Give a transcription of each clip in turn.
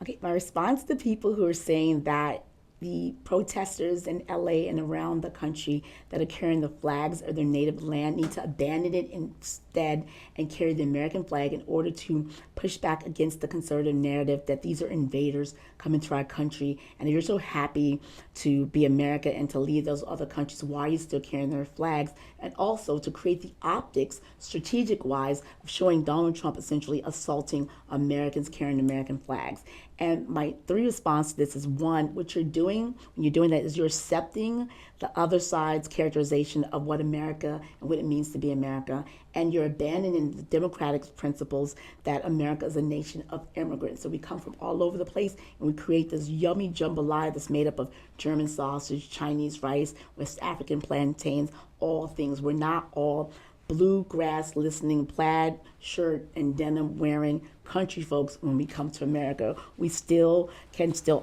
Okay, my response to people who are saying that the protesters in LA and around the country that are carrying the flags of their native land need to abandon it instead and carry the American flag in order to push back against the conservative narrative that these are invaders coming to our country. And if you're so happy to be America and to lead those other countries, why are you still carrying their flags? And also to create the optics, strategic wise, of showing Donald Trump essentially assaulting Americans carrying American flags. And my three response to this is one, what you're doing when you're doing that is you're accepting the other side's characterization of what America and what it means to be America. And you're abandoning the democratic principles that America is a nation of immigrants. So we come from all over the place and we create this yummy jambalaya that's made up of German sausage, Chinese rice, West African plantains, all things. We're not all bluegrass listening, plaid shirt and denim wearing country folks when we come to America. We still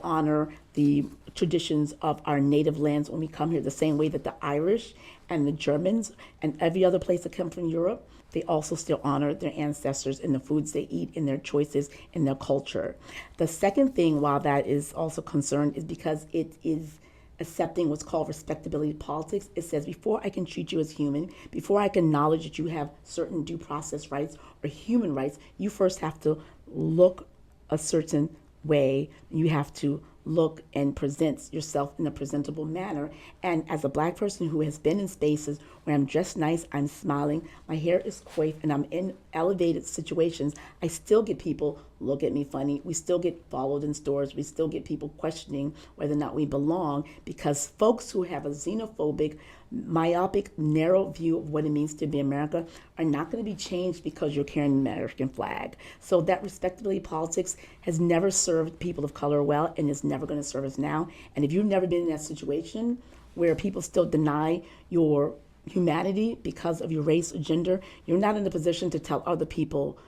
honor the traditions of our native lands when we come here, the same way that the Irish and the Germans and every other place that come from Europe, they also still honor their ancestors and the foods they eat and their choices and their culture. The second thing, while that is also concerned, is because it is accepting what's called respectability politics. It says before I can treat you as human, before I can acknowledge that you have certain due process rights or human rights, you first have to look a certain way. You have to look and present yourself in a presentable manner. And as a Black person who has been in spaces where I'm dressed nice, I'm smiling, my hair is coiffed, and I'm in elevated situations, I still get people look at me funny. We still get followed in stores. We still get people questioning whether or not we belong, because folks who have a xenophobic, myopic, narrow view of what it means to be America are not going to be changed because you're carrying the American flag. So that respectability politics has never served people of color well and is never going to serve us now. And if you've never been in that situation where people still deny your humanity because of your race or gender, you're not in a position to tell other people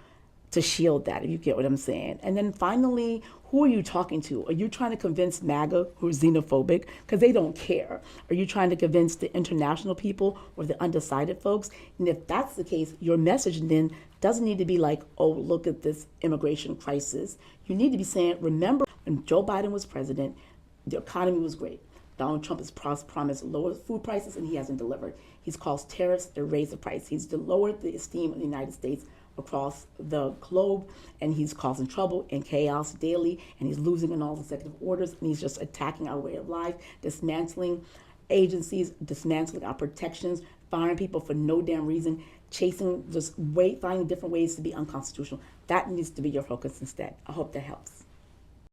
to shield that, if you get what I'm saying. And then finally, who are you talking to? Are you trying to convince MAGA who are xenophobic? Because they don't care. Are you trying to convince the international people or the undecided folks? And if that's the case, your message then doesn't need to be like, oh, look at this immigration crisis. You need to be saying, remember when Joe Biden was president, the economy was great. Donald Trump has promised lower food prices and he hasn't delivered. He's caused tariffs to raise the price. He's lowered the esteem of the United States across the globe, and he's causing trouble and chaos daily, and he's losing in all executive orders, and he's just attacking our way of life, dismantling agencies, dismantling our protections, firing people for no damn reason, finding different ways to be unconstitutional. That needs to be your focus instead. I hope that helps.